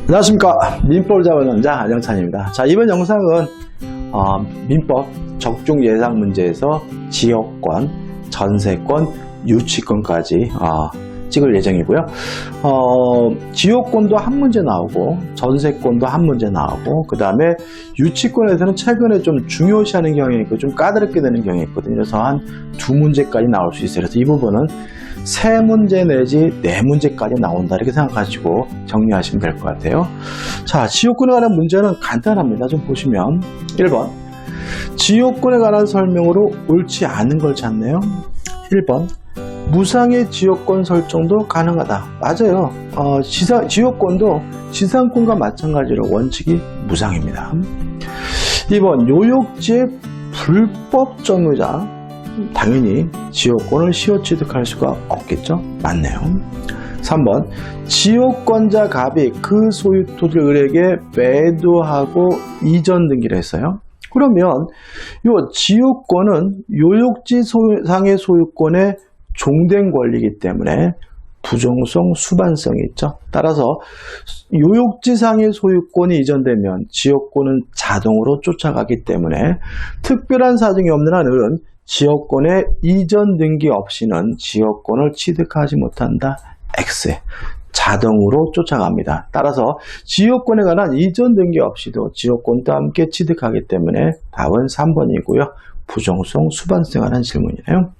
안녕하십니까. 민법을 잡은 남자 안영찬입니다. 자, 이번 영상은 민법 적중 예상 문제에서 지역권, 전세권, 유치권까지 찍을 예정이고요. 지역권도 한 문제 나오고 전세권도 한 문제 나오고, 그 다음에 유치권에서는 최근에 좀 중요시하는 경향이 있고 좀 까다롭게 되는 경향이 있거든요. 그래서 한 두 문제까지 나올 수 있어요. 그래서 이 부분은 세 문제 내지 네 문제까지 나온다, 이렇게 생각하시고 정리하시면 될 것 같아요. 자, 지역권에 관한 문제는 간단합니다. 좀 보시면 1번 지역권에 관한 설명으로 옳지 않은 걸 찾네요. 1번 무상의 지역권 설정도 가능하다. 맞아요. 지역권도 지상권과 마찬가지로 원칙이 무상입니다. 2번 요역지의 불법 점유자, 당연히 지역권을 시효 취득할 수가 없겠죠. 맞네요. 3번 지역권자 갑이 그 소유 토지를 을에게 매도하고 이전 등기를 했어요. 그러면 이 지역권은 요역지 상의 소유권의 종된 권리이기 때문에 부정성, 수반성이 있죠. 따라서 요역지상의 소유권이 이전되면 지역권은 자동으로 쫓아가기 때문에 특별한 사정이 없는 한 을은 지역권의 이전 등기 없이는 지역권을 취득하지 못한다. X. 자동으로 쫓아갑니다. 따라서 지역권에 관한 이전 등기 없이도 지역권과 함께 취득하기 때문에 답은 3번이고요. 부정성, 수반성에 관한 질문이네요.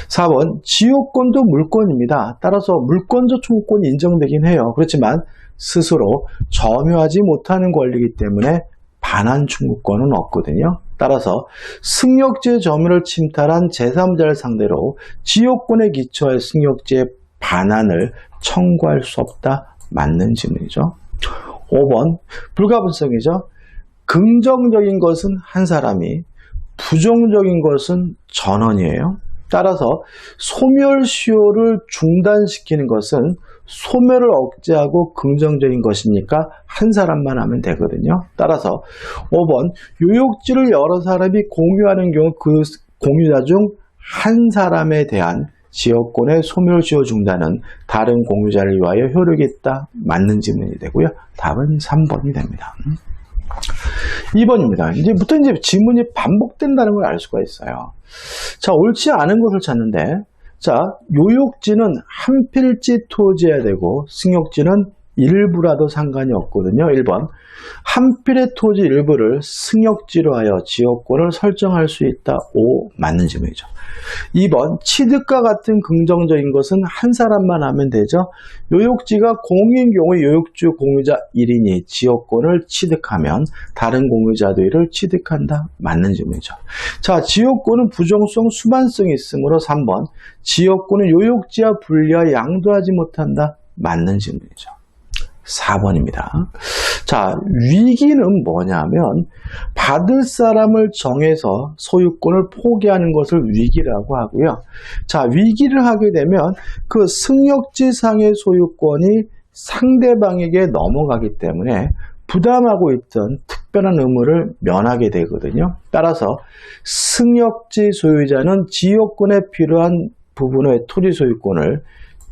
4번 지역권도 물권입니다. 따라서 물권적 청구권이 인정되긴 해요. 그렇지만 스스로 점유하지 못하는 권리이기 때문에 반환 청구권은 없거든요. 따라서 승역지의 점유를 침탈한 제3자를 상대로 지역권에 기초하여 승역지의 반환을 청구할 수 없다. 맞는 질문이죠. 5번 불가분성이죠. 긍정적인 것은 한 사람이, 부정적인 것은 전원이에요. 따라서 소멸시효를 중단시키는 것은 소멸을 억제하고 긍정적인 것이니까 한 사람만 하면 되거든요. 따라서 5번 요역지를 여러 사람이 공유하는 경우 그 공유자 중 한 사람에 대한 지역권의 소멸시효 중단은 다른 공유자를 위하여 효력이 있다. 맞는 질문이 되고요. 답은 3번이 됩니다. 2번입니다. 이제부터 지문이 반복된다는 걸 알 수가 있어요. 자, 옳지 않은 것을 찾는데, 자, 요역지는 한 필지 토지해야 되고 승역지는 일부라도 상관이 없거든요. 1번 한 필의 토지 일부를 승역지로 하여 지역권을 설정할 수 있다. 5. 맞는 질문이죠. 2번 취득과 같은 긍정적인 것은 한 사람만 하면 되죠. 요역지가 공유인 경우에 요역주 공유자 1인이 지역권을 취득하면 다른 공유자도 이를 취득한다. 맞는 질문이죠. 자, 지역권은 부정성, 수반성이 있으므로 3번 지역권은 요역지와 분리하여 양도하지 못한다. 맞는 질문이죠. 4번입니다. 자, 위기는 뭐냐면 받을 사람을 정해서 소유권을 포기하는 것을 위기라고 하고요. 자, 위기를 하게 되면 그 승역지상의 소유권이 상대방에게 넘어가기 때문에 부담하고 있던 특별한 의무를 면하게 되거든요. 따라서 승역지 소유자는 지역권에 필요한 부분의 토지 소유권을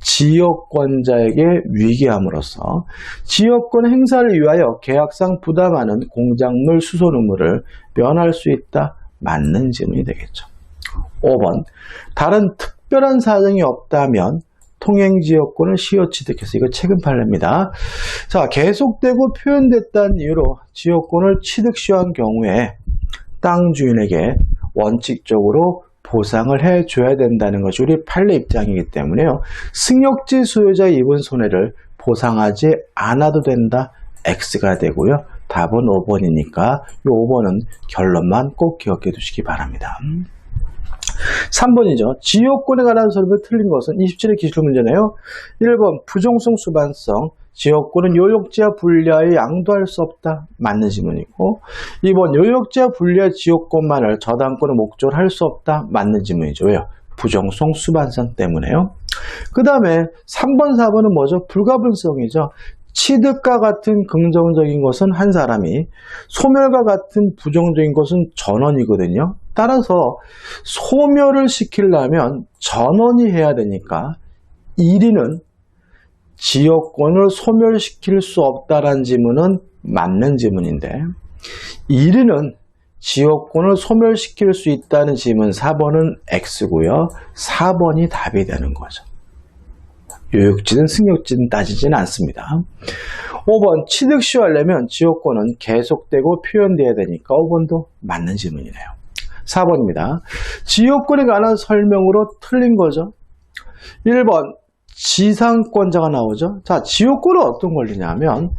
지역권자에게 위기함으로써 지역권 행사를 위하여 계약상 부담하는 공작물 수손 의무를 면할 수 있다. 맞는 질문이 되겠죠. 5번 다른 특별한 사정이 없다면 통행지역권을 시효 취득해서, 이거 최근 판례입니다. 자, 계속되고 표현됐다는 이유로 지역권을 취득 시효한 경우에 땅 주인에게 원칙적으로 보상을 해줘야 된다는 것이 우리 판례 입장이기 때문에요. 승역지 소유자의 입은 손해를 보상하지 않아도 된다. X가 되고요. 답은 5번이니까 이 5번은 결론만 꼭 기억해 두시기 바랍니다. 3번이죠. 지역권에 관한 설명이 틀린 것은 27의 기출 문제네요. 1번 부정성, 수반성. 지역권은 요역지와 분리하여 양도할 수 없다. 맞는 질문이고, 2번 요역지와 분리하여 지역권만을 저당권의 목적으로 할 수 없다. 맞는 질문이죠. 왜요? 부정성, 수반성 때문에요. 그 다음에 3번, 4번은 뭐죠? 불가분성이죠. 취득과 같은 긍정적인 것은 한 사람이, 소멸과 같은 부정적인 것은 전원이거든요. 따라서 소멸을 시키려면 전원이 해야 되니까 1위는 지역권을 소멸시킬 수 없다라는 지문은 맞는 지문인데 1위는 지역권을 소멸시킬 수 있다는 지문 4번은 X고요. 4번이 답이 되는 거죠. 요역지든 승역지든 따지지는 않습니다. 5번 취득시효하려면 지역권은 계속되고 표현돼야 되니까 5번도 맞는 지문이네요. 4번입니다. 지역권에 관한 설명으로 틀린 거죠. 1번 지상권자가 나오죠. 자, 지역권은 어떤 권리냐면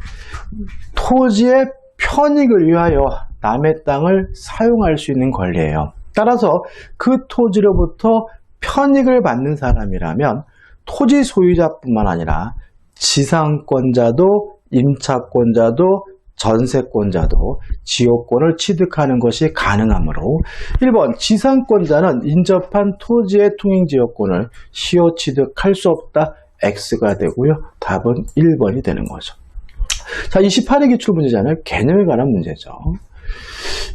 토지의 편익을 위하여 남의 땅을 사용할 수 있는 권리예요. 따라서 그 토지로부터 편익을 받는 사람이라면 토지 소유자뿐만 아니라 지상권자도 임차권자도 전세권자도 지역권을 취득하는 것이 가능하므로 1번 지상권자는 인접한 토지의 통행지역권을 시효 취득할 수 없다. X가 되고요. 답은 1번이 되는 거죠. 자, 28회 기출문제잖아요. 개념에 관한 문제죠.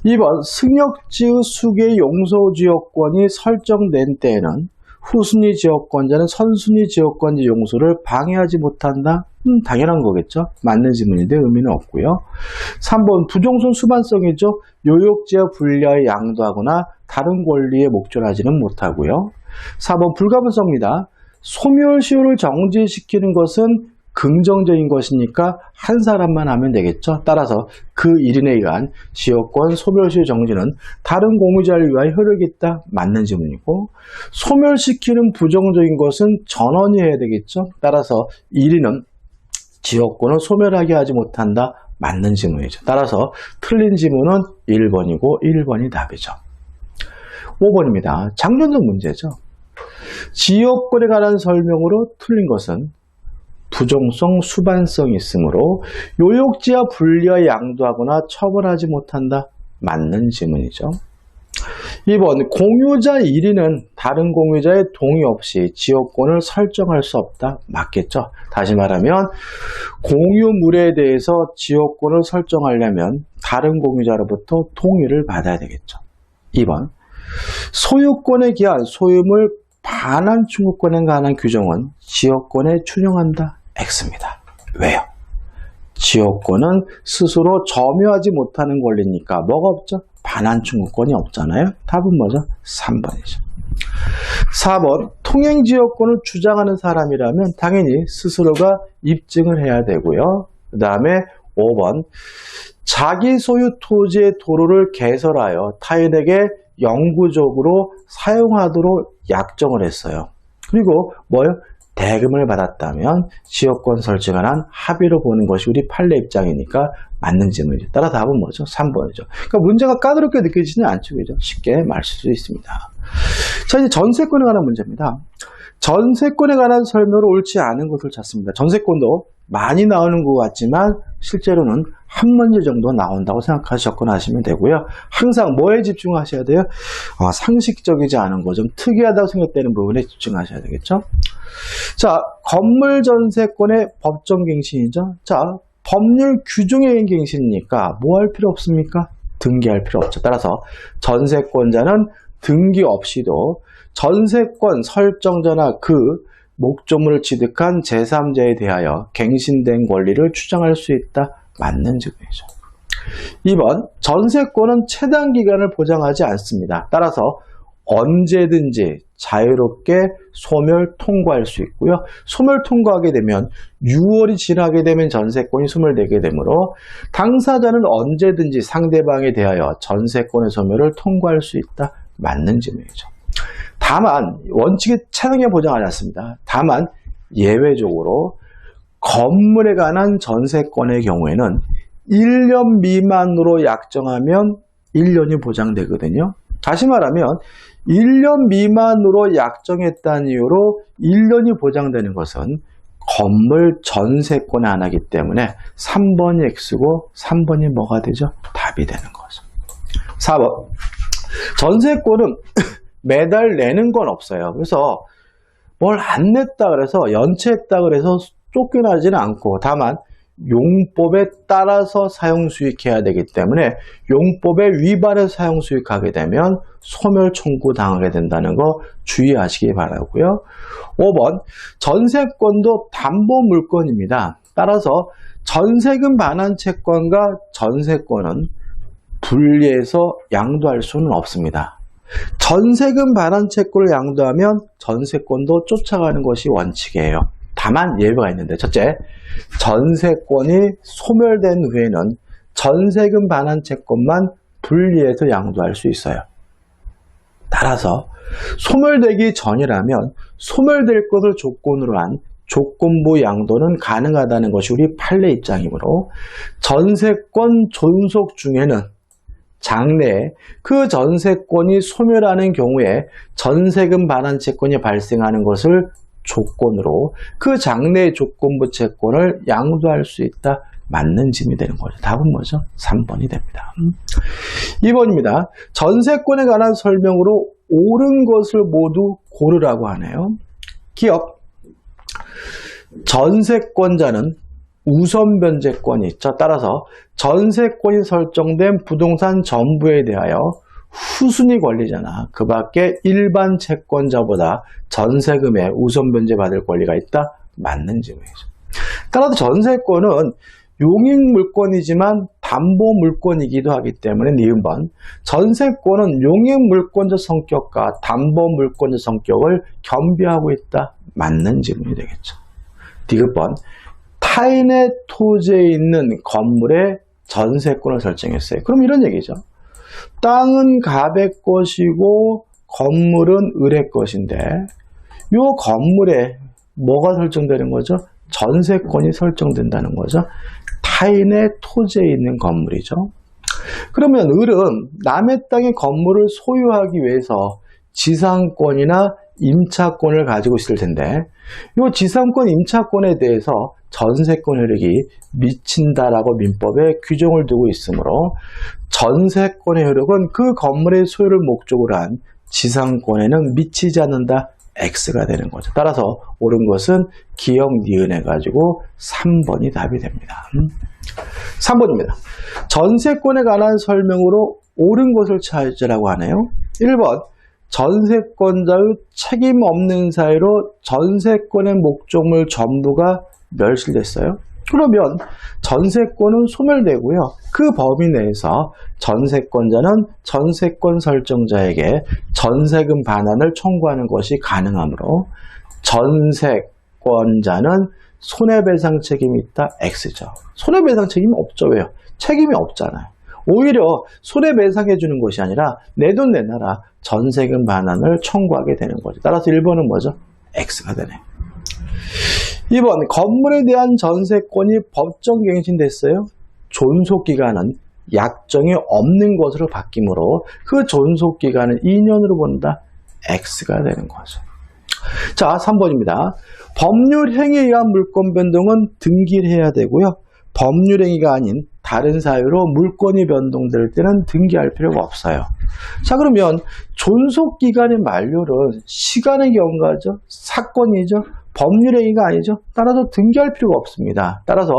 2번 승역지의 수개 용소지역권이 설정된 때에는 후순위 지역권자는 선순위 지역권자 용소를 방해하지 못한다. 당연한 거겠죠. 맞는 지문인데 의미는 없고요. 3번 부종손 수반성이죠. 요역지와 분리하여 양도하거나 다른 권리에 목존하지는 못하고요. 4번 불가분성입니다. 소멸시효를 정지시키는 것은 긍정적인 것이니까 한 사람만 하면 되겠죠. 따라서 그 1인에 의한 지역권 소멸시효 정지는 다른 공유자를 위하여 효력이 있다. 맞는 지문이고 소멸시키는 부정적인 것은 전원이 해야 되겠죠. 따라서 1인은 지역권을 소멸하게 하지 못한다. 맞는 지문이죠. 따라서 틀린 지문은 1번이고 1번이 답이죠. 5번입니다. 장전적 문제죠. 지역권에 관한 설명으로 틀린 것은 부종성, 수반성이 있으므로 요역지와 분리하여 양도하거나 처벌하지 못한다. 맞는 지문이죠. 2번 공유자 1위는 다른 공유자의 동의 없이 지역권을 설정할 수 없다. 맞겠죠. 다시 말하면 공유물에 대해서 지역권을 설정하려면 다른 공유자로부터 동의를 받아야 되겠죠. 2번 소유권에 기한 소유물 반환 충구권에 관한 규정은 지역권에 준용한다. X입니다. 왜요? 지역권은 스스로 점유하지 못하는 권리니까 뭐가 없죠? 반환 충구권이 없잖아요. 답은 뭐죠? 3번이죠. 4번 통행지역권을 주장하는 사람이라면 당연히 스스로가 입증을 해야 되고요. 그 다음에 5번 자기 소유 토지의 도로를 개설하여 타인에게 영구적으로 사용하도록 약정을 했어요. 그리고 뭐요? 대금을 받았다면 지역권 설정을 한 합의로 보는 것이 우리 판례 입장이니까 맞는 질문이죠. 따라 답은 뭐죠? 3번이죠. 그러니까 문제가 까다롭게 느껴지지는 않죠. 그죠? 쉽게 마실 수 있습니다. 자, 이제 전세권에 관한 문제입니다. 전세권에 관한 설명으로 옳지 않은 것을 찾습니다. 전세권도 많이 나오는 것 같지만 실제로는 한 문제 정도 나온다고 생각하셔서 접근하시면 되고요. 항상 뭐에 집중하셔야 돼요? 상식적이지 않은 거, 좀 특이하다고 생각되는 부분에 집중하셔야 되겠죠. 자, 건물 전세권의 법정 갱신이죠. 자, 법률 규정의 갱신이니까 뭐 할 필요 없습니까? 등기할 필요 없죠. 따라서 전세권자는 등기 없이도 전세권 설정자나 그 목조물을 취득한 제3자에 대하여 갱신된 권리를 주장할 수 있다. 맞는 질문이죠. 2번 전세권은 체당 기간을 보장하지 않습니다. 따라서 언제든지 자유롭게 소멸 통과할 수 있고요. 소멸 통과하게 되면 6월이 지나게 되면 전세권이 소멸되게 되므로 당사자는 언제든지 상대방에 대하여 전세권의 소멸을 통과할 수 있다. 맞는 질문이죠. 다만 원칙에 체당에 보장하지 않습니다. 다만 예외적으로 건물에 관한 전세권의 경우에는 1년 미만으로 약정하면 1년이 보장되거든요. 다시 말하면 1년 미만으로 약정했다는 이유로 1년이 보장되는 것은 건물 전세권의 하나이기 때문에 3번이 X고 3번이 뭐가 되죠? 답이 되는 거죠. 4번 전세권은 매달 내는 건 없어요. 그래서 뭘 안 냈다 그래서 연체했다 그래서 쫓겨나지는 않고 다만 용법에 따라서 사용수익해야 되기 때문에 용법에 위반해서 사용수익하게 되면 소멸 청구 당하게 된다는 거 주의하시기 바라고요. 5번 전세권도 담보 물건입니다. 따라서 전세금 반환 채권과 전세권은 분리해서 양도할 수는 없습니다. 전세금 반환 채권을 양도하면 전세권도 쫓아가는 것이 원칙이에요. 다만 예외가 있는데, 첫째, 전세권이 소멸된 후에는 전세금 반환 채권만 분리해서 양도할 수 있어요. 따라서 소멸되기 전이라면 소멸될 것을 조건으로 한 조건부 양도는 가능하다는 것이 우리 판례 입장이므로 전세권 존속 중에는 장래에 그 전세권이 소멸하는 경우에 전세금 반환 채권이 발생하는 것을 조건으로 그 장래의 조건부 채권을 양도할 수 있다. 맞는 짐이 되는 거죠. 답은 뭐죠? 3번이 됩니다. 2번입니다. 전세권에 관한 설명으로 옳은 것을 모두 고르라고 하네요. 기억. 전세권자는 우선 변제권이 있죠. 따라서 전세권이 설정된 부동산 전부에 대하여 후순위 권리잖아. 그 밖에 일반 채권자보다 전세금에 우선 변제받을 권리가 있다. 맞는 질문이죠. 따라서 전세권은 용익물권이지만 담보물권이기도 하기 때문에 니은번 전세권은 용익물권적 성격과 담보물권적 성격을 겸비하고 있다. 맞는 질문이 되겠죠. 디귿번 타인의 토지에 있는 건물에 전세권을 설정했어요. 그럼 이런 얘기죠. 땅은 갑의 것이고 건물은 을의 것인데 이 건물에 뭐가 설정되는 거죠? 전세권이 설정된다는 거죠. 타인의 토지에 있는 건물이죠. 그러면 을은 남의 땅의 건물을 소유하기 위해서 지상권이나 임차권을 가지고 있을 텐데 이 지상권, 임차권에 대해서 전세권 효력이 미친다라고 민법에 규정을 두고 있으므로 전세권의 효력은 그 건물의 소유를 목적으로 한 지상권에는 미치지 않는다. X가 되는 거죠. 따라서 옳은 것은 기역, 니은 해가지고 3번이 답이 됩니다. 3번입니다. 전세권에 관한 설명으로 옳은 것을 찾으라고 하네요. 1번 전세권자의 책임 없는 사유로 전세권의 목적물 전부가 멸실됐어요. 그러면 전세권은 소멸되고요. 그 범위 내에서 전세권자는 전세권 설정자에게 전세금 반환을 청구하는 것이 가능하므로 전세권자는 손해배상 책임이 있다. X죠. 손해배상 책임이 없죠. 왜요? 책임이 없잖아요. 오히려 손해배상해 주는 것이 아니라 내 돈 내놔라. 전세금 반환을 청구하게 되는 거죠. 따라서 1번은 뭐죠? X가 되네요. 2번 건물에 대한 전세권이 법정 갱신됐어요. 존속기간은 약정이 없는 것으로 바뀌므로 그 존속기간은 2년으로 본다. X가 되는 거죠. 자, 3번입니다. 법률행위에 의한 물권 변동은 등기를 해야 되고요. 법률행위가 아닌 다른 사유로 물권이 변동될 때는 등기할 필요가 없어요. 자, 그러면 존속기간의 만료는 시간의 경과죠. 사건이죠. 법률행위가 아니죠. 따라서 등기할 필요가 없습니다. 따라서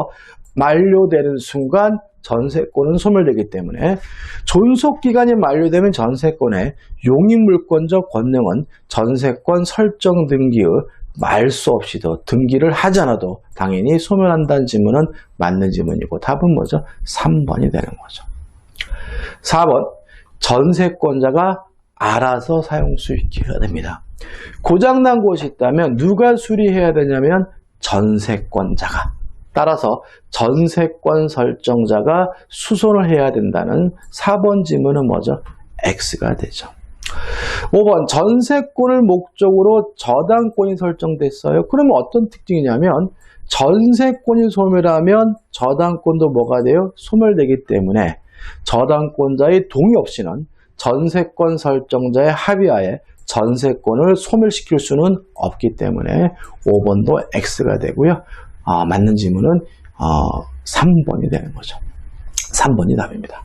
만료되는 순간 전세권은 소멸되기 때문에 존속기간이 만료되면 전세권의 용익물권적 권능은 전세권 설정 등기의 말 수 없이도 등기를 하지 않아도 당연히 소멸한다는 지문은 맞는 지문이고 답은 뭐죠? 3번이 되는 거죠. 4번 전세권자가 알아서 사용수익해야 됩니다. 고장난 곳이 있다면 누가 수리해야 되냐면 전세권자가. 따라서 전세권 설정자가 수선을 해야 된다는 4번 지문은 뭐죠? X가 되죠. 5번 전세권을 목적으로 저당권이 설정됐어요. 그러면 어떤 특징이냐면 전세권이 소멸하면 저당권도 뭐가 돼요? 소멸되기 때문에 저당권자의 동의 없이는 전세권 설정자의 합의하에 전세권을 소멸시킬 수는 없기 때문에 5번도 X가 되고요. 맞는 지문은 3번이 되는 거죠. 3번이 답입니다.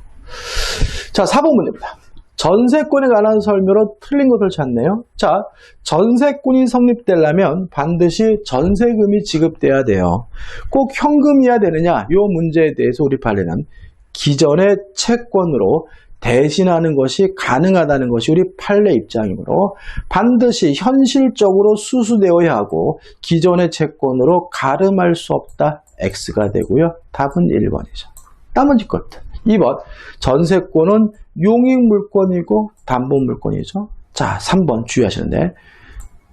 자, 4번 문제입니다. 전세권에 관한 설명으로 틀린 것을 찾네요. 자, 전세권이 성립되려면 반드시 전세금이 지급돼야 돼요. 꼭 현금이어야 되느냐? 이 문제에 대해서 우리 판례는 기존의 채권으로 대신하는 것이 가능하다는 것이 우리 판례 입장이므로 반드시 현실적으로 수수되어야 하고 기존의 채권으로 가름할 수 없다. X가 되고요. 답은 1번이죠. 나머지 것들. 2번. 전세권은 용익물권이고 담보물권이죠. 자, 3번 주의하시는데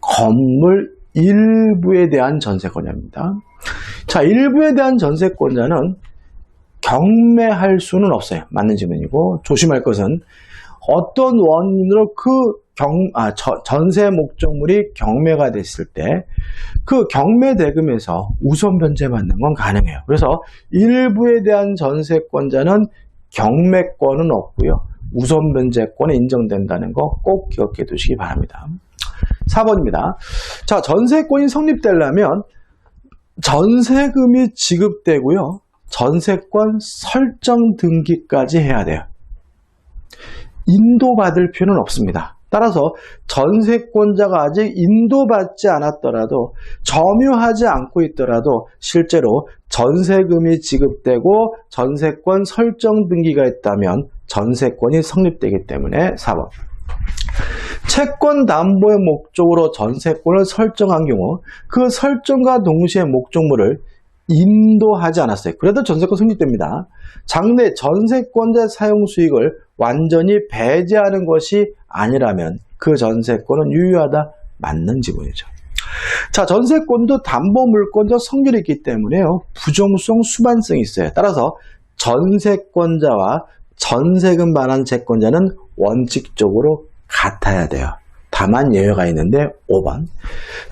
건물 일부에 대한 전세권자입니다. 자, 일부에 대한 전세권자는 경매할 수는 없어요. 맞는 질문이고 조심할 것은 어떤 원인으로 전세 목적물이 경매가 됐을 때 그 경매 대금에서 우선 변제받는 건 가능해요. 그래서 일부에 대한 전세권자는 경매권은 없고요. 우선 변제권이 인정된다는 거 꼭 기억해 두시기 바랍니다. 4번입니다. 자, 전세권이 성립되려면 전세금이 지급되고요. 전세권 설정 등기까지 해야 돼요. 인도받을 필요는 없습니다. 따라서 전세권자가 아직 인도받지 않았더라도 점유하지 않고 있더라도 실제로 전세금이 지급되고 전세권 설정 등기가 있다면 전세권이 성립되기 때문에 4번. 채권 담보의 목적으로 전세권을 설정한 경우 그 설정과 동시에 목적물을 인도하지 않았어요. 그래도 전세권 성립됩니다. 장래 전세권자 사용 수익을 완전히 배제하는 것이 아니라면 그 전세권은 유효하다. 맞는 지문이죠. 자, 전세권도 담보물권적 성질이 있기 때문에요. 부정성, 수반성이 있어요. 따라서 전세권자와 전세금 반환 채권자는 원칙적으로 같아야 돼요. 다만 예외가 있는데 5번.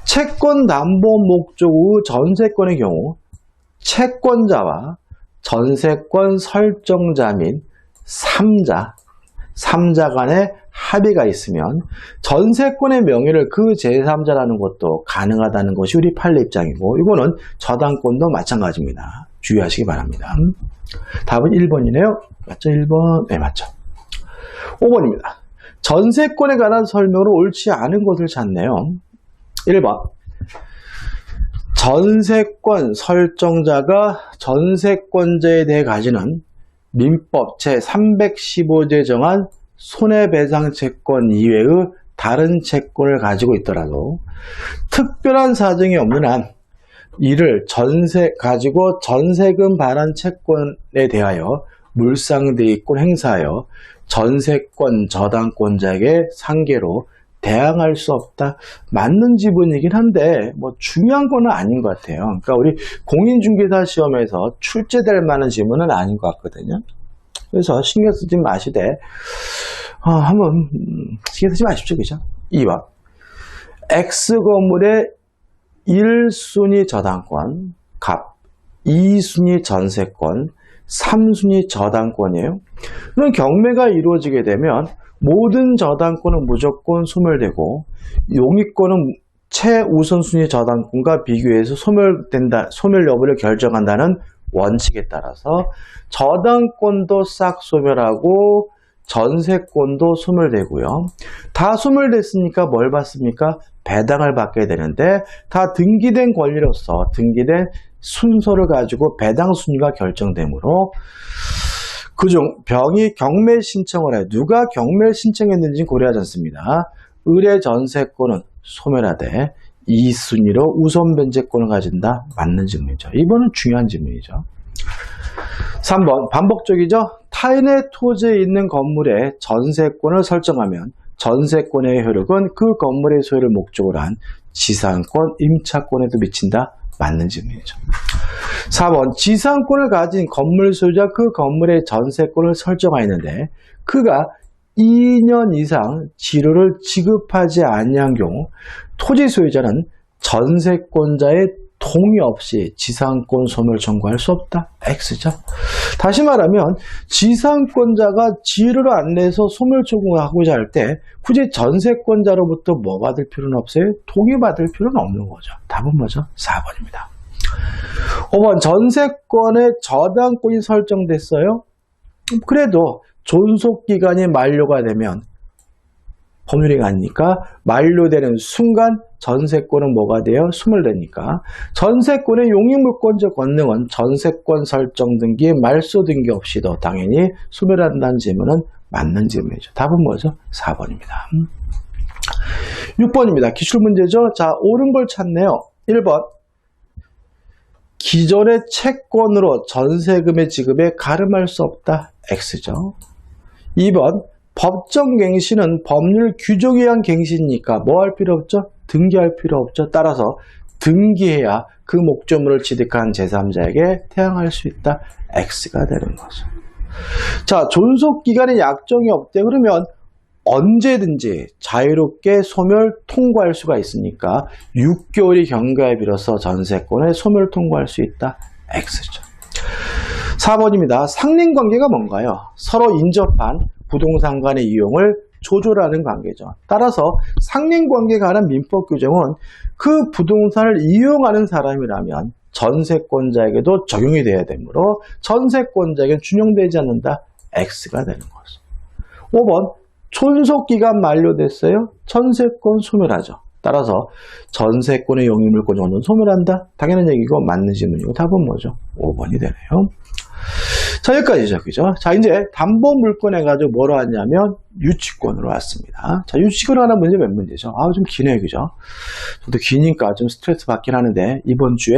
채권 담보 목적 후 전세권의 경우 채권자와 전세권 설정자 및 3자 간의 합의가 있으면 전세권의 명의를 그 제3자라는 것도 가능하다는 것이 우리 판례 입장이고 이거는 저당권도 마찬가지입니다. 주의하시기 바랍니다. 답은 1번이네요. 맞죠? 1번. 네, 맞죠. 5번입니다. 전세권에 관한 설명으로 옳지 않은 것을 찾네요. 1번. 전세권 설정자가 전세권자에 대해 가지는 민법 제315조에 정한 손해배상 채권 이외의 다른 채권을 가지고 있더라도 특별한 사정이 없는 한 이를 가지고 전세금 반환 채권에 대하여 물상대위권 행사하여 전세권 저당권자에게 상계로 대항할 수 없다. 맞는 지분이긴 한데 뭐 중요한 건 아닌 것 같아요. 그러니까 우리 공인중개사 시험에서 출제될 만한 지문은 아닌 것 같거든요. 그래서 신경 쓰지 마시되 한번 신경 쓰지 마십시오. 그죠? 2번. X건물의 1순위 저당권, 갑, 2순위 전세권, 3순위 저당권이에요. 그럼 경매가 이루어지게 되면 모든 저당권은 무조건 소멸되고 용익권은 최우선순위 저당권과 비교해서 소멸 여부를 결정한다는 원칙에 따라서 저당권도 싹 소멸하고 전세권도 소멸되고요. 다 소멸됐으니까 뭘 받습니까? 배당을 받게 되는데 다 등기된 권리로서 등기된 순서를 가지고 배당 순위가 결정되므로 그중 병이 경매 신청을 해 누가 경매 신청했는지 고려하지 않습니다. 의뢰 전세권은 소멸하되 2순위로 우선 변제권을 가진다. 맞는 질문이죠. 이번은 중요한 질문이죠. 3번 반복적이죠. 타인의 토지에 있는 건물에 전세권을 설정하면 전세권의 효력은 그 건물의 소유를 목적으로 한 지상권, 임차권에도 미친다. 맞는 질문이죠. 4번 지상권을 가진 건물 소유자 그 건물의 전세권을 설정하였는데 그가 2년 이상 지료를 지급하지 아니한 경우 토지 소유자는 전세권자의 동의 없이 지상권 소멸 청구할 수 없다. X죠. 다시 말하면 지상권자가 지료를 안 내서 소멸 청구하고자 할 때 굳이 전세권자로부터 뭐 받을 필요는 없어요? 동의 받을 필요는 없는 거죠. 답은 뭐죠? 4번입니다. 5번 전세권의 저당권이 설정됐어요. 그래도 존속기간이 만료가 되면 법률행위가 아니니까 만료되는 순간 전세권은 뭐가 돼요? 소멸되니까 전세권의 용익물권적 권능은 전세권 설정 등기, 말소 등기 없이도 당연히 소멸한다는 질문은 맞는 질문이죠. 답은 뭐죠? 4번입니다. 6번입니다. 기출문제죠. 자, 옳은 걸 찾네요. 1번. 기존의 채권으로 전세금의 지급에 가름할 수 없다. X죠. 2번. 법정 갱신은 법률 규정에 의한 갱신이니까 뭐 할 필요 없죠? 등기할 필요 없죠. 따라서 등기해야 그 목적물을 취득한 제3자에게 태양할 수 있다. X가 되는 거죠. 자, 존속기간에 약정이 없대. 그러면 언제든지 자유롭게 소멸 통고할 수가 있으니까 6개월이 경과에 빌어서 전세권에 소멸 통고할 수 있다. X죠. 4번입니다. 상린관계가 뭔가요? 서로 인접한 부동산 간의 이용을 조절하는 관계죠. 따라서 상린관계에 관한 민법 규정은 그 부동산을 이용하는 사람이라면 전세권자에게도 적용이 돼야 되므로 전세권자에게는 준용되지 않는다. X가 되는 거죠. 5번. 존속기간 만료됐어요. 전세권 소멸하죠. 따라서 전세권의 용익물권은 소멸한다. 당연한 얘기고 맞는 질문이고 답은 뭐죠? 5번이 되네요. 자, 여기까지죠. 그죠? 자, 이제 담보물권 해가지고 뭐로 왔냐면 유치권으로 왔습니다. 자, 유치권 하나 문제 몇 문제죠? 좀 기네요. 그죠? 저도 기니까 좀 스트레스 받긴 하는데 이번 주에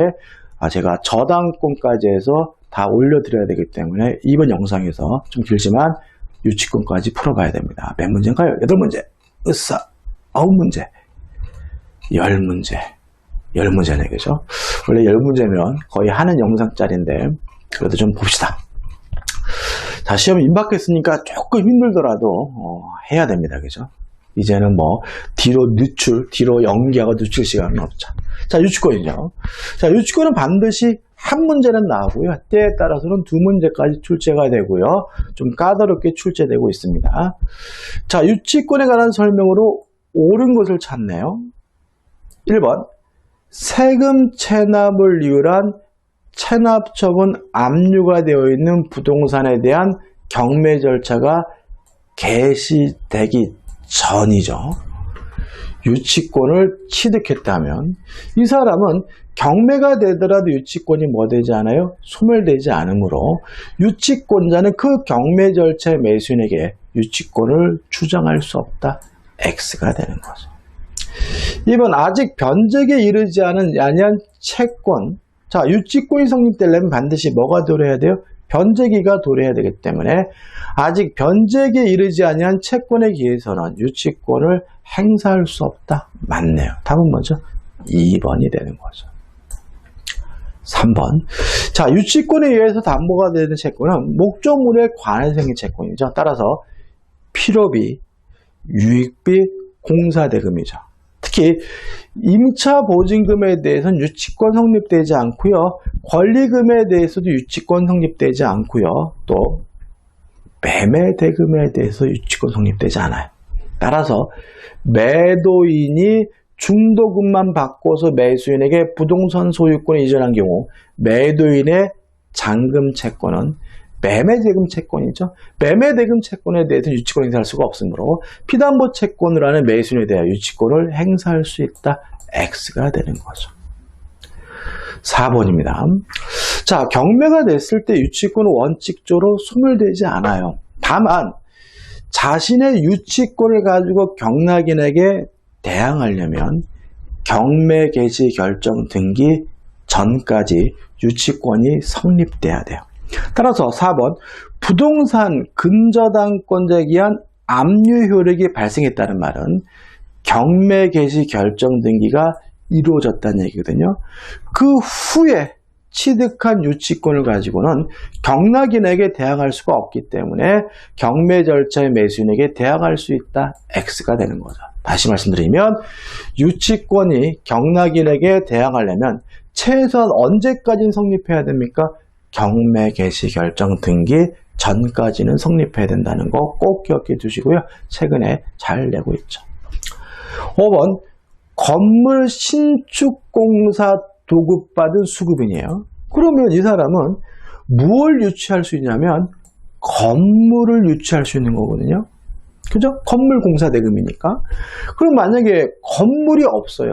제가 저당권까지 해서 다 올려드려야 되기 때문에 이번 영상에서 좀 길지만 유치권까지 풀어봐야 됩니다. 몇 문제인가요? 8문제. 으쌰. 9문제. 10문제. 10문제네. 그죠? 원래 10문제면 거의 하는 영상짜리인데 그래도 좀 봅시다. 자, 시험 임박했으니까 조금 힘들더라도 해야 됩니다. 그죠? 이제는 뭐 뒤로 연기하고 늦출 시간은 없죠. 자, 유치권이죠. 자, 유치권은 반드시 한 문제는 나오고요. 때에 따라서는 2문제까지 출제가 되고요. 좀 까다롭게 출제되고 있습니다. 자, 유치권에 관한 설명으로 옳은 것을 찾네요. 1번. 세금 체납을 이유로 한 체납처분 압류가 되어 있는 부동산에 대한 경매 절차가 개시되기 전이죠. 유치권을 취득했다면 이 사람은 경매가 되더라도 유치권이 뭐 되지 않아요? 소멸되지 않으므로 유치권자는 그 경매 절차의 매수인에게 유치권을 주장할 수 없다. X가 되는 거죠. 2번. 아직 변제에 이르지 않은 야니한 채권. 자, 유치권이 성립되려면 반드시 뭐가 도래해야 돼요? 변제기가 도래해야 되기 때문에 아직 변제기에 이르지 아니한 채권에 기해서는 유치권을 행사할 수 없다. 맞네요. 답은 뭐죠? 2번이 되는 거죠. 3번. 자, 유치권에 의해서 담보가 되는 채권은 목적물에 관해서 생긴 채권이죠. 따라서 필요비, 유익비, 공사대금이죠. 특히 임차보증금에 대해서는 유치권 성립되지 않고요. 권리금에 대해서도 유치권 성립되지 않고요. 또 매매대금에 대해서 유치권 성립되지 않아요. 따라서 매도인이 중도금만 바꿔서 매수인에게 부동산 소유권을 이전한 경우 매도인의 잔금 채권은 매매대금 채권이죠. 매매대금 채권에 대해서는 유치권을 행사할 수가 없으므로 피담보 채권을 하는 매수인에 대한 유치권을 행사할 수 있다. X가 되는 거죠. 4번입니다. 자, 경매가 됐을 때 유치권은 원칙적으로 소멸되지 않아요. 다만 자신의 유치권을 가지고 경락인에게 대항하려면 경매 개시 결정 등기 전까지 유치권이 성립돼야 돼요. 따라서 4번. 부동산 근저당권자에 의한 압류 효력이 발생했다는 말은 경매 개시 결정 등기가 이루어졌다는 얘기거든요. 그 후에 취득한 유치권을 가지고는 경락인에게 대항할 수가 없기 때문에 경매 절차의 매수인에게 대항할 수 있다. X가 되는 거죠. 다시 말씀드리면 유치권이 경락인에게 대항하려면 최소한 언제까지는 성립해야 됩니까? 경매 개시 결정 등기 전까지는 성립해야 된다는 거 꼭 기억해 두시고요. 최근에 잘 내고 있죠. 5번. 건물 신축공사 도급받은 수급인이에요. 그러면 이 사람은 무엇을 유치할 수 있냐면 건물을 유치할 수 있는 거거든요. 그죠? 건물 공사 대금이니까. 그럼 만약에 건물이 없어요.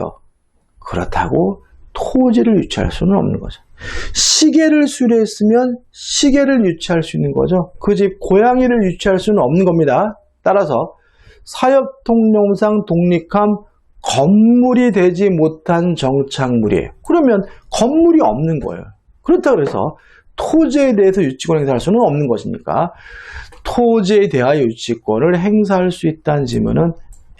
그렇다고 토지를 유치할 수는 없는 거죠. 시계를 수리했으면 시계를 유치할 수 있는 거죠. 그 집 고양이를 유치할 수는 없는 겁니다. 따라서 사협통념상 독립함 건물이 되지 못한 정착물이에요. 그러면 건물이 없는 거예요. 그렇다고 해서 토지에 대해서 유치권 행사할 수는 없는 것이니까 토지에 대하여 유치권을 행사할 수 있다는 질문은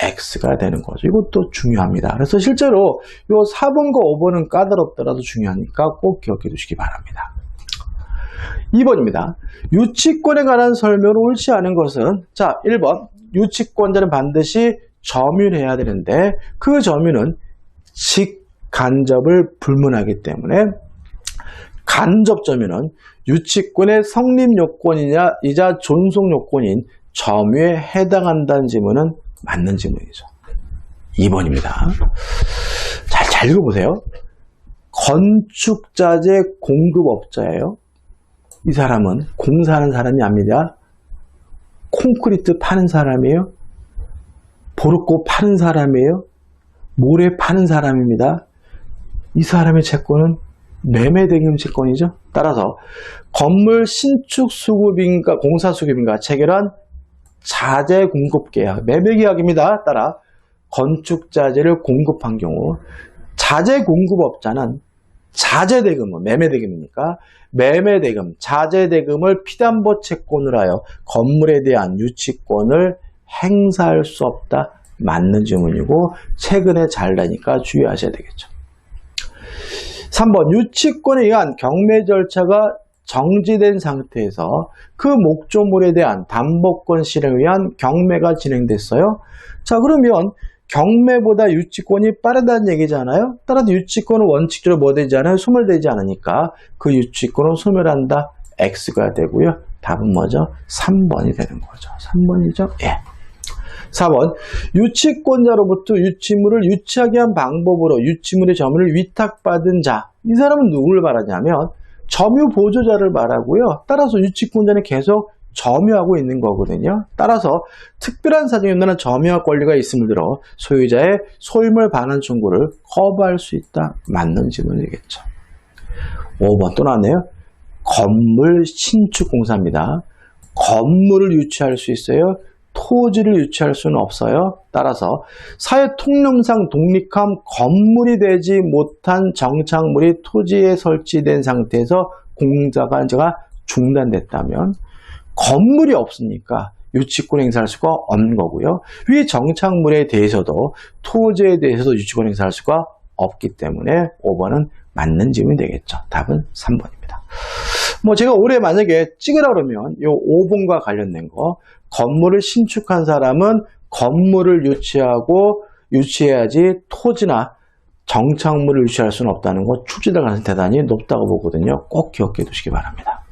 X가 되는 거죠. 이것도 중요합니다. 그래서 실제로 이 4번과 5번은 까다롭더라도 중요하니까 꼭 기억해 두시기 바랍니다. 2번입니다. 유치권에 관한 설명을 옳지 않은 것은 자 1번 유치권자는 반드시 점유해야 되는데 그 점유는 직간접을 불문하기 때문에 간접 점유는 유치권의 성립 요건이자 존속 요건인 점유에 해당한다는 지문은 맞는 지문이죠. 2번입니다. 잘 읽어보세요. 건축자재 공급업자예요. 이 사람은 공사하는 사람이 아닙니다. 콘크리트 파는 사람이에요. 보르고 파는 사람이에요. 모래 파는 사람입니다. 이 사람의 채권은 매매대금 채권이죠. 따라서 건물 신축 수급인가 공사 수급인가 체결한 자재 공급 계약, 매매 계약입니다. 따라 건축자재를 공급한 경우 자재 공급업자는 자재대금은 매매대금이니까 매매대금, 자재대금을 피담보 채권으로 하여 건물에 대한 유치권을 행사할 수 없다. 맞는 질문이고 최근에 잘 나니까 주의하셔야 되겠죠. 3번 유치권에 의한 경매 절차가 정지된 상태에서 그 목조물에 대한 담보권 실행에 의한 경매가 진행됐어요. 자 그러면 경매보다 유치권이 빠르다는 얘기잖아요. 따라서 유치권은 원칙적으로 뭐 되지 않아요? 소멸되지 않으니까 그 유치권은 소멸한다. X가 되고요. 답은 뭐죠? 3번이 되는 거죠. 3번이죠? 예. 4번 유치권자로부터 유치물을 유치하게 한 방법으로 유치물의 점유를 위탁받은 자. 이 사람은 누구를 말하냐면 점유 보조자를 말하고요. 따라서 유치권자는 계속 점유하고 있는 거거든요. 따라서 특별한 사정에 따른 점유할 권리가 있음을 들어 소유자의 소유물 반환 청구를 거부할 수 있다. 맞는 질문이겠죠. 5번 또 나왔네요. 건물 신축 공사입니다. 건물을 유치할 수 있어요. 토지를 유치할 수는 없어요. 따라서 사회통념상 독립함 건물이 되지 못한 정착물이 토지에 설치된 상태에서 공사가 중단됐다면 건물이 없으니까 유치권 행사할 수가 없는 거고요. 위 정착물에 대해서도 토지에 대해서도 유치권 행사할 수가 없기 때문에 5번은 맞는 질문이 되겠죠. 답은 3번입니다. 뭐 제가 올해 만약에 찍으라 그러면 이 5번과 관련된 거 건물을 신축한 사람은 건물을 유치해야지 토지나 정착물을 유치할 수는 없다는 거 출제될 가능성이 대단히 높다고 보거든요. 꼭 기억해 두시기 바랍니다.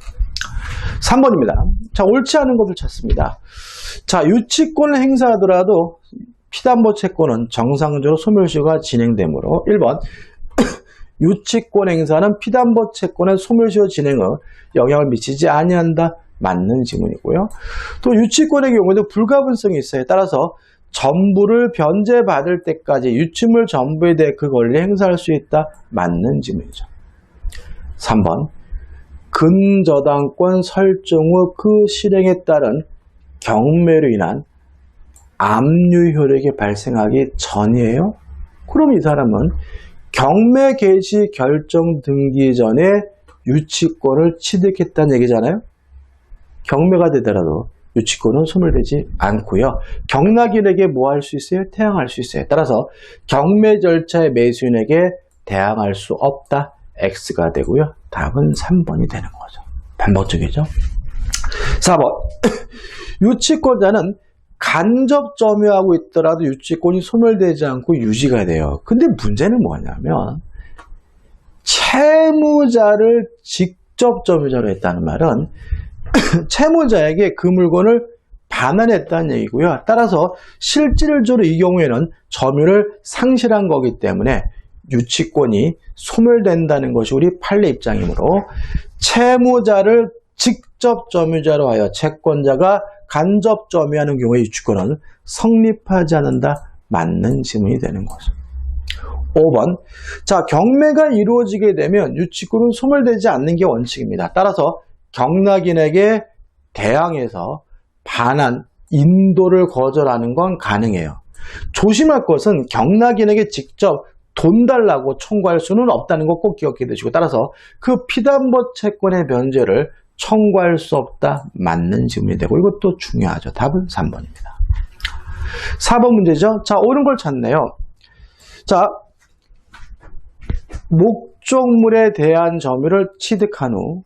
3번입니다. 자, 옳지 않은 것을 찾습니다. 자, 유치권을 행사하더라도 피담보 채권은 정상적으로 소멸시효가 진행되므로 1번 유치권 행사는 피담보 채권의 소멸시효 진행에 영향을 미치지 아니한다. 맞는 지문이고요. 또 유치권의 경우에도 불가분성이 있어요. 따라서 전부를 변제받을 때까지 유치물 전부에 대해 그 권리를 행사할 수 있다. 맞는 지문이죠. 3번 근저당권 설정 후 그 실행에 따른 경매로 인한 압류 효력이 발생하기 전이에요. 그럼 이 사람은 경매 개시 결정 등기 전에 유치권을 취득했다는 얘기잖아요. 경매가 되더라도 유치권은 소멸되지 않고요. 경락인에게 뭐 할 수 있어요? 태양할 수 있어요. 따라서 경매 절차의 매수인에게 대항할 수 없다. X가 되고요. 답은 3번이 되는 거죠. 반복적이죠. 4번 유치권자는 간접 점유하고 있더라도 유치권이 소멸되지 않고 유지가 돼요. 근데 문제는 뭐냐면 채무자를 직접 점유자로 했다는 말은 채무자에게 그 물건을 반환했다는 얘기고요. 따라서 실질적으로 이 경우에는 점유를 상실한 거기 때문에 유치권이 소멸된다는 것이 우리 판례 입장이므로 채무자를 직접 점유자로 하여 채권자가 간접 점유하는 경우에 유치권은 성립하지 않는다. 맞는 지문이 되는 거죠. 5번. 자, 경매가 이루어지게 되면 유치권은 소멸되지 않는 게 원칙입니다. 따라서 경락인에게 대항해서 반환, 인도를 거절하는 건 가능해요. 조심할 것은 경락인에게 직접 돈 달라고 청구할 수는 없다는 거 꼭 기억해 두시고, 따라서 그 피담보 채권의 변제를 청구할 수 없다. 맞는 지문이 되고, 이것도 중요하죠. 답은 3번입니다. 4번 문제죠. 자, 옳은 걸 찾네요. 자, 목적물에 대한 점유를 취득한 후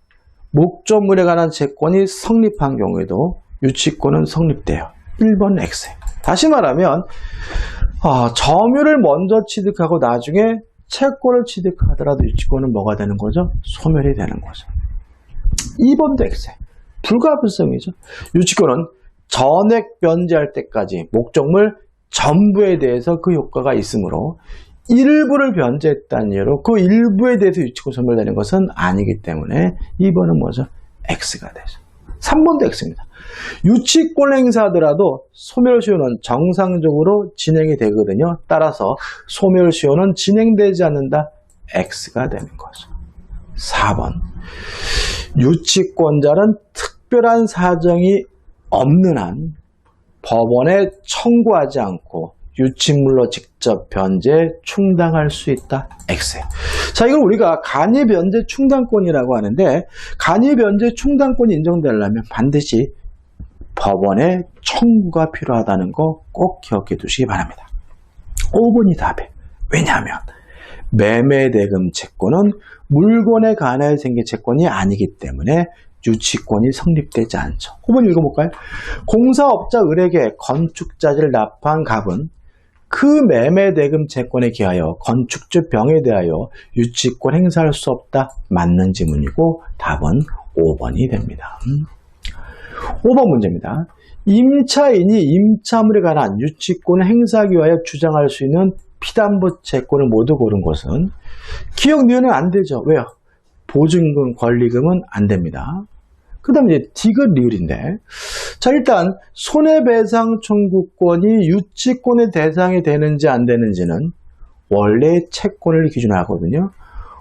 목적물에 관한 채권이 성립한 경우에도 유치권은 성립돼요. 1번 X. 다시 말하면 점유를 먼저 취득하고 나중에 채권을 취득하더라도 유치권은 뭐가 되는 거죠? 소멸이 되는 거죠. 2번도 X. 불가분성이죠. 유치권은 전액 변제할 때까지 목적물 전부에 대해서 그 효과가 있으므로 일부를 변제했다는 예로 그 일부에 대해서 유치권 소멸되는 것은 아니기 때문에 2번은 뭐죠? X가 되죠. 3번도 X입니다. 유치권 행사하더라도 소멸시효는 정상적으로 진행이 되거든요. 따라서 소멸시효는 진행되지 않는다. X가 되는 거죠. 4번. 유치권자는 특별한 사정이 없는 한 법원에 청구하지 않고 유치물로 직접 변제 충당할 수 있다. X. 자, 이걸 우리가 간이 변제 충당권이라고 하는데, 간이 변제 충당권이 인정되려면 반드시 법원에 청구가 필요하다는 거 꼭 기억해 두시기 바랍니다. 5번이 답이에요. 왜냐하면 매매대금 채권은 물건에 관하여 생긴 채권이 아니기 때문에 유치권이 성립되지 않죠. 5번 읽어볼까요? 공사업자 을에게 건축자재를 납한 갑은 그 매매대금 채권에 기하여 건축주 병에 대하여 유치권 행사할 수 없다. 맞는 지문이고 답은 5번이 됩니다. 5번 문제입니다. 임차인이 임차물에 관한 유치권을 행사하기 위하여 주장할 수 있는 피담보 채권을 모두 고른 것은 기억 니은은 안 되죠. 왜요? 보증금, 권리금은 안 됩니다. 그 다음에 이제 디귿 리을인데, 자, 일단 손해배상 청구권이 유치권의 대상이 되는지 안 되는지는 원래 채권을 기준으로 하거든요.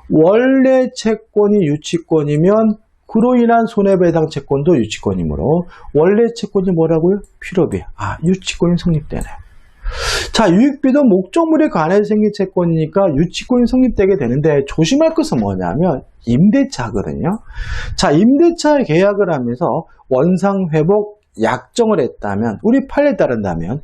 원래 채권이 유치권이면 그로 인한 손해배상 채권도 유치권이므로 원래 채권이 뭐라고요? 필요비. 유치권이 성립되네요. 자, 유익비도 목적물에 관해서 생긴 채권이니까 유치권이 성립되게 되는데, 조심할 것은 뭐냐면 임대차거든요. 자, 임대차 계약을 하면서 원상회복 약정을 했다면, 우리 판례에 따른다면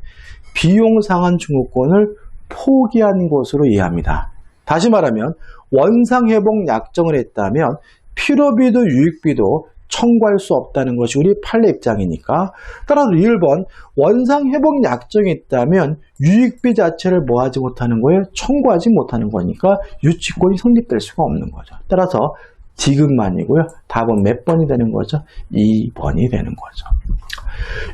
비용 상환 청구권을 포기한 것으로 이해합니다. 다시 말하면 원상회복 약정을 했다면 필요비도 유익비도 청구할 수 없다는 것이 우리 판례 입장이니까, 따라서 1번 원상회복 약정이 있다면 유익비 자체를 뭐하지 못하는 거예요? 청구하지 못하는 거니까 유치권이 성립될 수가 없는 거죠. 따라서 디귿만이고요. 답은 몇 번이 되는 거죠? 2번이 되는 거죠.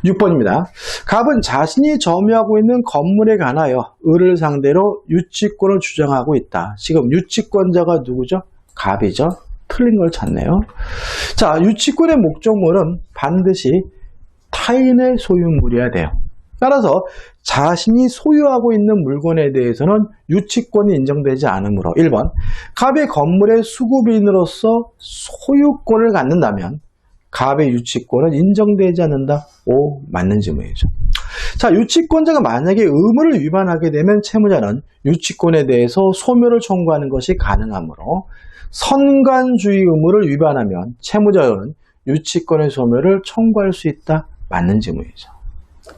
6번입니다. 갑은 자신이 점유하고 있는 건물에 관하여 을을 상대로 유치권을 주장하고 있다. 지금 유치권자가 누구죠? 갑이죠. 틀린 걸 찾네요. 자, 유치권의 목적물은 반드시 타인의 소유물이어야 돼요. 따라서 자신이 소유하고 있는 물건에 대해서는 유치권이 인정되지 않으므로 1번 갑의 건물의 수급인으로서 소유권을 갖는다면 갑의 유치권은 인정되지 않는다. 5. 맞는 질문이죠. 자, 유치권자가 만약에 의무를 위반하게 되면 채무자는 유치권에 대해서 소멸을 청구하는 것이 가능하므로 선관주의 의무를 위반하면 채무자는 유치권의 소멸을 청구할 수 있다. 맞는 질문이죠.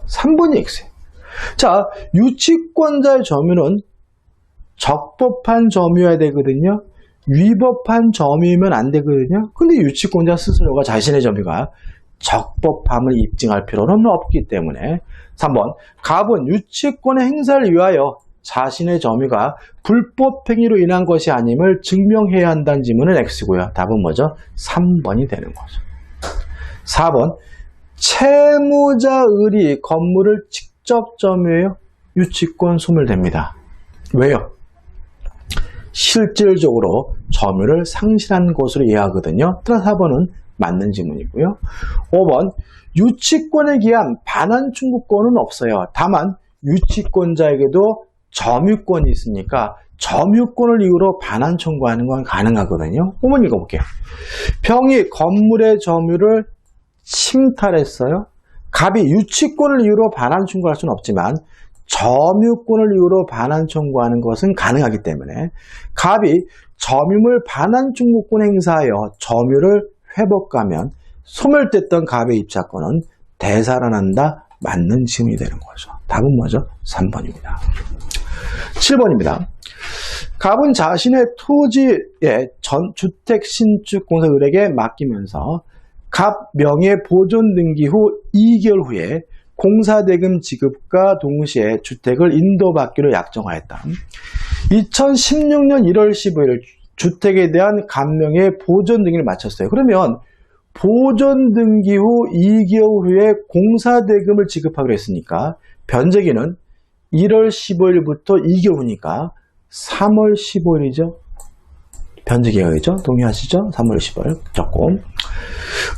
3번이 X예요. 자, 유치권자의 점유는 적법한 점유여야 되거든요. 위법한 점유이면 안 되거든요. 근데 유치권자 스스로가 자신의 점유가 적법함을 입증할 필요는 없기 때문에 3번 갑은 유치권의 행사를 위하여 자신의 점유가 불법 행위로 인한 것이 아님을 증명해야 한다는 지문은 X고요. 답은 뭐죠? 3번이 되는 거죠. 4번 채무자 을이 건물을 직접 점유해요. 유치권 소멸됩니다. 왜요? 실질적으로 점유를 상실한 것으로 이해하거든요. 따라서 4번은 맞는 지문이고요. 5번 유치권에 기한 반환 청구권은 없어요. 다만 유치권자에게도 점유권이 있으니까 점유권을 이유로 반환 청구하는 건 가능하거든요. 한번 읽어볼게요. 병이 건물의 점유를 침탈했어요. 갑이 유치권을 이유로 반환 청구할 수는 없지만 점유권을 이유로 반환 청구하는 것은 가능하기 때문에 갑이 점유물 반환 청구권 행사하여 점유를 회복하면 소멸됐던 갑의 입자권은 되살아난다. 맞는 지문이 되는 거죠. 답은 뭐죠? 3번입니다. 7번입니다. 갑은 자신의 토지의 주택 신축 공사 을에게 맡기면서 갑 명의 보존 등기 후 2개월 후에 공사대금 지급과 동시에 주택을 인도받기로 약정하였다. 2016년 1월 15일 주택에 대한 갑명의 보존 등기를 마쳤어요. 그러면 보존 등기 후 2개월 후에 공사대금을 지급하기로 했으니까 변제기는 1월 15일부터 2개월 후니까 3월 15일이죠. 변제기간이죠. 동의하시죠? 3월 15일 적고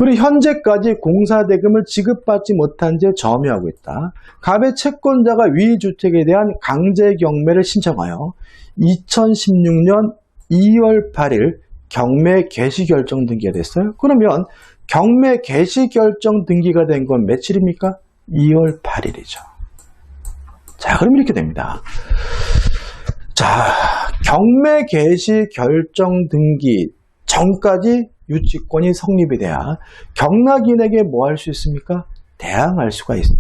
우리 현재까지 공사대금을 지급받지 못한 채 점유하고 있다. 갑의 채권자가 위 주택에 대한 강제 경매를 신청하여 2016년 2월 8일 경매 개시 결정 등기가 됐어요. 그러면 경매 개시 결정 등기가 된 건 며칠입니까? 2월 8일이죠. 자, 그럼 이렇게 됩니다. 자, 경매 개시 결정 등기 전까지 유치권이 성립이 돼야 경락인에게 뭐 할 수 있습니까? 대항할 수가 있어요.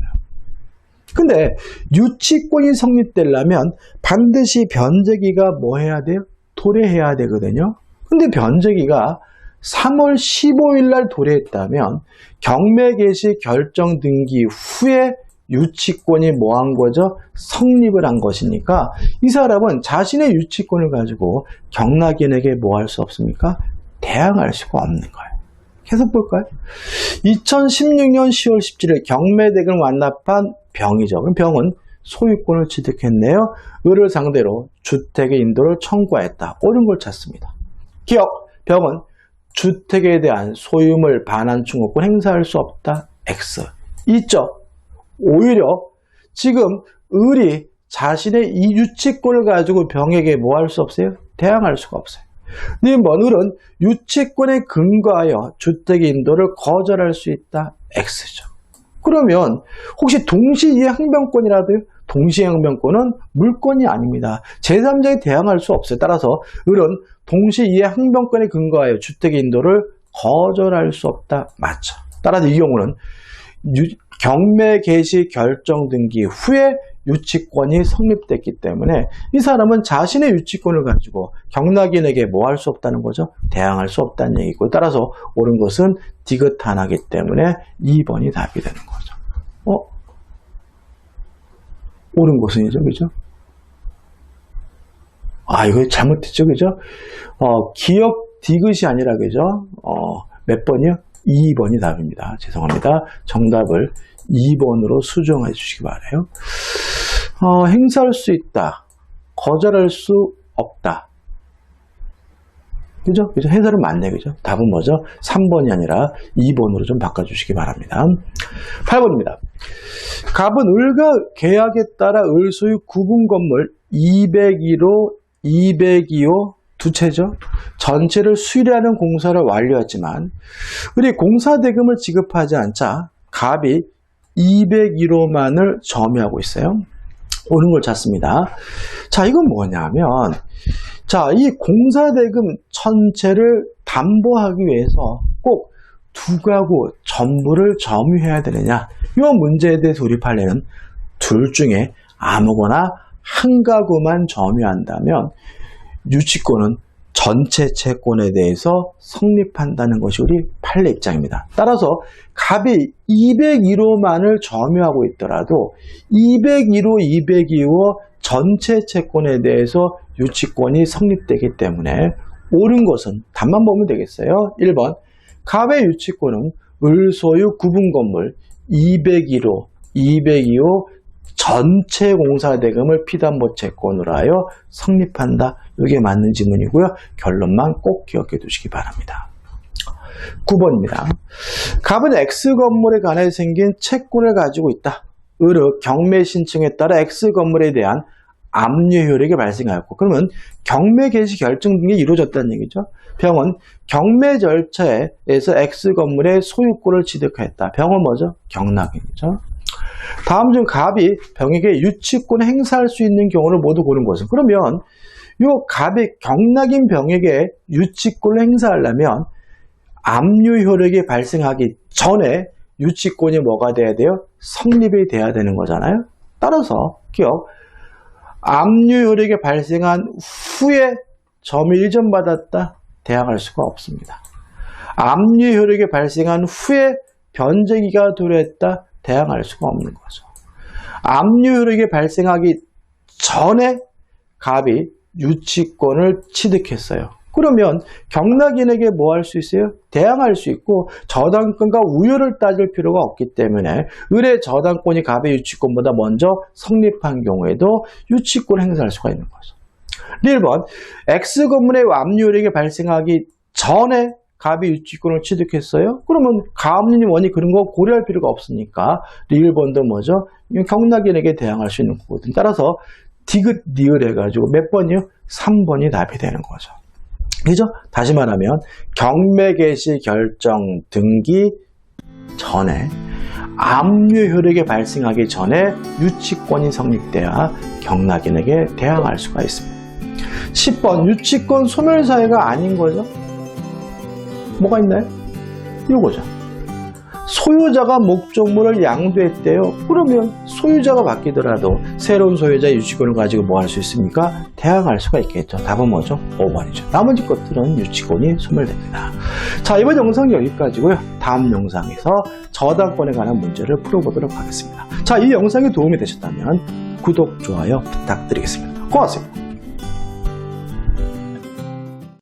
근데 유치권이 성립되려면 반드시 변제기가 뭐 해야 돼요? 도래해야 되거든요. 근데 변제기가 3월 15일 날 도래했다면 경매 개시 결정 등기 후에 유치권이 뭐 한 거죠? 성립을 한 것이니까 이 사람은 자신의 유치권을 가지고 경락인에게 뭐 할 수 없습니까? 대항할 수가 없는 거예요. 계속 볼까요? 2016년 10월 17일 경매대금을 완납한 병이죠. 그럼 병은 소유권을 취득했네요. 을을 상대로 주택의 인도를 청구하였다. 옳은 걸 찾습니다. 기억, 병은 주택에 대한 소유물 반환 청구권 행사할 수 없다. X. 있죠. 오히려 지금 을이 자신의 이 유치권을 가지고 병에게 뭐 할 수 없어요? 대항할 수가 없어요. 네, 을은 유치권에 근거하여 주택의 인도를 거절할 수 있다. X죠. 그러면 혹시 동시이해 항변권이라도요? 동시이해 항변권은 물권이 아닙니다. 제3자에 대항할 수 없어요. 따라서 을은 동시이해 항변권에 근거하여 주택의 인도를 거절할 수 없다. 맞죠. 따라서 이 경우는 경매 개시 결정 등기 후에 유치권이 성립됐기 때문에 이 사람은 자신의 유치권을 가지고 경락인에게 뭐 할 수 없다는 거죠? 대항할 수 없다는 얘기고 따라서 옳은 것은 디귿하나기 때문에 2번이 답이 되는 거죠. 옳은 것은이죠, 그죠? 아, 이거 잘못했죠, 그죠? 기억 디귿이 아니라, 그죠? 몇 번이요? 2번이 답입니다. 죄송합니다. 정답을 2번으로 수정해 주시기 바라요. 행사할 수 있다. 거절할 수 없다. 그죠? 그죠? 해설은 맞네, 그죠? 답은 뭐죠? 3번이 아니라 2번으로 좀 바꿔주시기 바랍니다. 8번입니다. 갑은 을과 계약에 따라 을 소유 구분 건물 202호, 202호 두 채죠. 전체를 수리하는 공사를 완료했지만 을이 공사대금을 지급하지 않자 갑이 201호만을 점유하고 있어요. 옳은 걸 찾습니다. 자, 이건 뭐냐면 자, 이 공사대금 전체를 담보하기 위해서 꼭 두 가구 전부를 점유해야 되느냐? 이 문제에 대해 돌입하려면 둘 중에 아무거나 한 가구만 점유한다면 유치권은 전체 채권에 대해서 성립한다는 것이 우리 판례 입장입니다. 따라서 갑이 201호만을 점유하고 있더라도 201호, 202호 전체 채권에 대해서 유치권이 성립되기 때문에 옳은 것은 답만 보면 되겠어요. 1번 갑의 유치권은 을 소유 구분 건물 201호, 202호 전체 공사대금을 피담보 채권으로 하여 성립한다. 이게 맞는 지문이고요. 결론만 꼭 기억해 두시기 바랍니다. 9번입니다. 갑은 X 건물에 관해 생긴 채권을 가지고 있다. 으르 경매 신청에 따라 X 건물에 대한 압류 효력이 발생하였고, 그러면 경매 개시 결정 등이 이루어졌다는 얘기죠. 병은 경매 절차에서 X 건물의 소유권을 취득하였다. 병은 뭐죠? 경락인이죠. 다음 중 갑이 병에게 유치권 행사할 수 있는 경우를 모두 고른 것은, 그러면 요 갑이 경락인 병에게 유치권을 행사하려면 압류 효력이 발생하기 전에 유치권이 뭐가 돼야 돼요? 성립이 돼야 되는 거잖아요. 따라서 기억, 압류 효력이 발생한 후에 점유 이전받았다? 대항할 수가 없습니다. 압류 효력이 발생한 후에 변제기가 도래했다? 대항할 수가 없는 거죠. 압류 효력이 발생하기 전에 갑이 유치권을 취득했어요. 그러면 경락인에게 뭐 할 수 있어요? 대항할 수 있고 저당권과 우효를 따질 필요가 없기 때문에 을의 저당권이 갑의 유치권보다 먼저 성립한 경우에도 유치권을 행사할 수가 있는 거죠. 1번, X 건물의 압류 효력이 발생하기 전에 갑이 유치권을 취득했어요. 그러면 가압류니 원이 그런 거 고려할 필요가 없으니까 1번도 뭐죠? 경락인에게 대항할 수 있는 거거든요. 따라서 디귿, 니을 해가지고 몇 번이요? 3번이 답이 되는 거죠. 그죠? 다시 말하면 경매 개시 결정 등기 전에 압류 효력이 발생하기 전에 유치권이 성립돼야 경락인에게 대항할 수가 있습니다. 10번, 유치권 소멸사유가 아닌 거죠? 뭐가 있나요? 이거죠. 소유자가 목적물을 양도했대요. 그러면 소유자가 바뀌더라도 새로운 소유자의 유치권을 가지고 뭐 할 수 있습니까? 대항할 수가 있겠죠. 답은 뭐죠? 5번이죠. 나머지 것들은 유치권이 소멸됩니다. 자, 이번 영상 여기까지고요. 다음 영상에서 저당권에 관한 문제를 풀어보도록 하겠습니다. 자, 이 영상이 도움이 되셨다면 구독, 좋아요 부탁드리겠습니다. 고맙습니다.